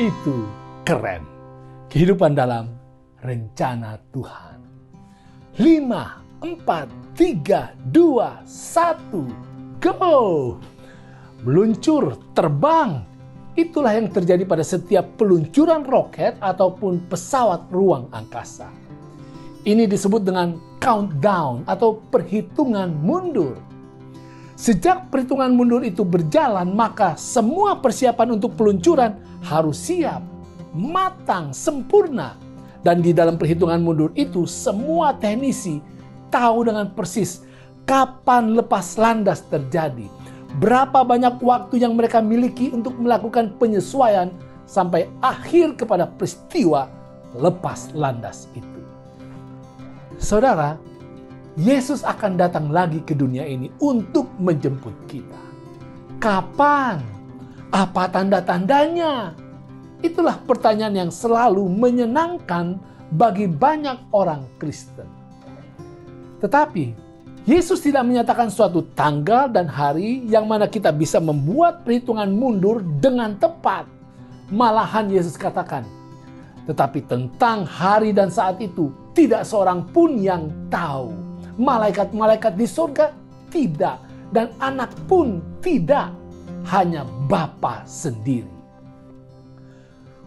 Itu keren. Kehidupan dalam rencana Tuhan. 5, 4, 3, 2, 1, go! Meluncur, terbang. Itulah yang terjadi pada setiap peluncuran roket ataupun pesawat ruang angkasa. Ini disebut dengan countdown atau perhitungan mundur. Sejak perhitungan mundur itu berjalan, maka semua persiapan untuk peluncuran harus siap, matang, sempurna. Dan di dalam perhitungan mundur itu, semua teknisi tahu dengan persis kapan lepas landas terjadi. Berapa banyak waktu yang mereka miliki untuk melakukan penyesuaian sampai akhir kepada peristiwa lepas landas itu. Saudara, Yesus akan datang lagi ke dunia ini untuk menjemput kita. Kapan? Apa tanda-tandanya? Itulah pertanyaan yang selalu menyenangkan bagi banyak orang Kristen. Tetapi, Yesus tidak menyatakan suatu tanggal dan hari yang mana kita bisa membuat perhitungan mundur dengan tepat. Malahan Yesus katakan, tetapi tentang hari dan saat itu, tidak seorang pun yang tahu. Malaikat-malaikat di surga tidak, dan anak pun tidak, hanya Bapa sendiri.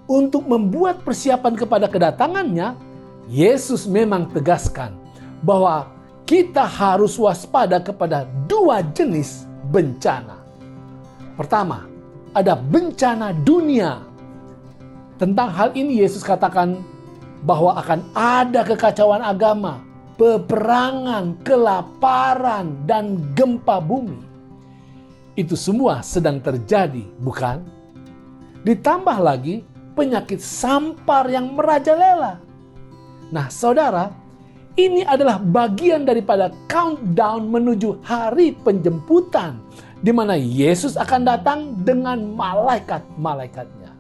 Untuk membuat persiapan kepada kedatangannya, Yesus memang tegaskan bahwa kita harus waspada kepada dua jenis bencana. Pertama, ada bencana dunia. Tentang hal ini Yesus katakan bahwa akan ada kekacauan agama, peperangan, kelaparan, dan gempa bumi. Itu semua sedang terjadi, bukan? Ditambah lagi penyakit sampar yang merajalela. Nah, saudara, ini adalah bagian daripada countdown menuju hari penjemputan, di mana Yesus akan datang dengan malaikat-malaikatnya.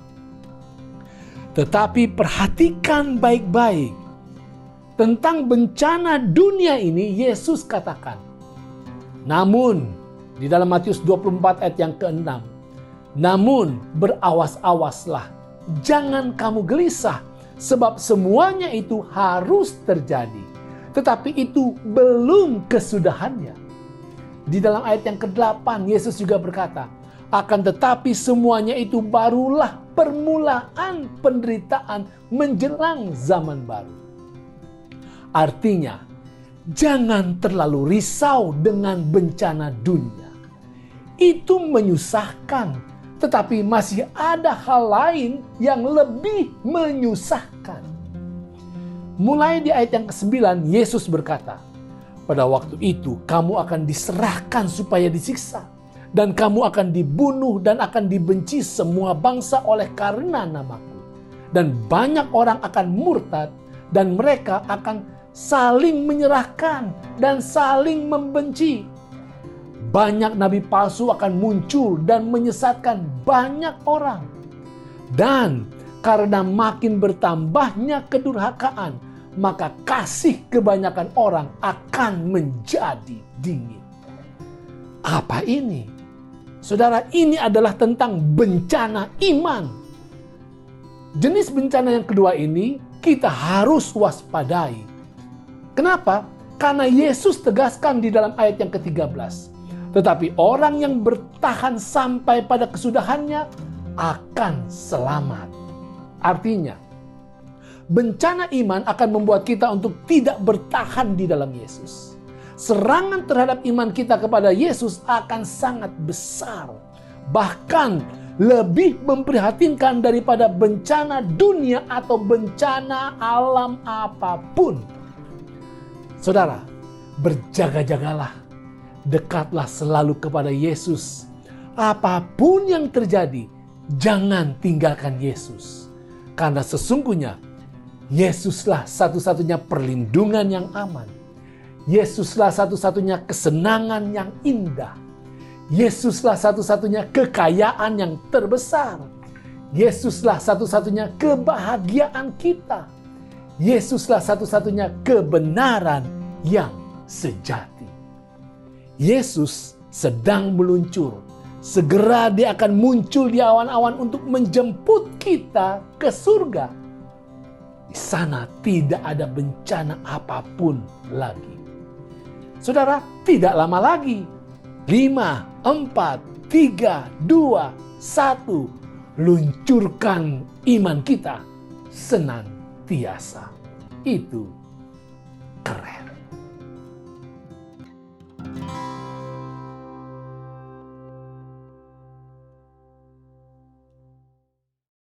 Tetapi perhatikan baik-baik. Tentang bencana dunia ini, Yesus katakan, namun, di dalam Matius 24 ayat yang ke-6, namun berawas-awaslah, jangan kamu gelisah, sebab semuanya itu harus terjadi. Tetapi itu belum kesudahannya. Di dalam ayat yang ke-8, Yesus juga berkata, akan tetapi semuanya itu barulah permulaan penderitaan menjelang zaman baru. Artinya, jangan terlalu risau dengan bencana dunia. Itu menyusahkan. Tetapi masih ada hal lain yang lebih menyusahkan. Mulai di ayat yang ke-9, Yesus berkata, pada waktu itu kamu akan diserahkan supaya disiksa. Dan kamu akan dibunuh dan akan dibenci semua bangsa oleh karena namaku. Dan banyak orang akan murtad dan mereka akan saling menyerahkan dan saling membenci. Banyak nabi palsu akan muncul dan menyesatkan banyak orang. Dan karena makin bertambahnya kedurhakaan, maka kasih kebanyakan orang akan menjadi dingin. Apa ini? Saudara, ini adalah tentang bencana iman. Jenis bencana yang kedua ini kita harus waspadai. Kenapa? Karena Yesus tegaskan di dalam ayat yang ke-13. Tetapi orang yang bertahan sampai pada kesudahannya akan selamat. Artinya, bencana iman akan membuat kita untuk tidak bertahan di dalam Yesus. Serangan terhadap iman kita kepada Yesus akan sangat besar. Bahkan lebih memprihatinkan daripada bencana dunia atau bencana alam apapun. Saudara, berjaga-jagalah. Dekatlah selalu kepada Yesus. Apapun yang terjadi, jangan tinggalkan Yesus. Karena sesungguhnya, Yesuslah satu-satunya perlindungan yang aman. Yesuslah satu-satunya kesenangan yang indah. Yesuslah satu-satunya kekayaan yang terbesar. Yesuslah satu-satunya kebahagiaan kita. Yesuslah satu-satunya kebenaran yang sejati. Yesus sedang meluncur, Segera Dia akan muncul di awan-awan untuk menjemput kita ke surga. Di sana tidak ada bencana apapun lagi. Saudara, tidak lama lagi. 5, 4, 3, 2, 1. Luncurkan iman kita senantiasa. Itu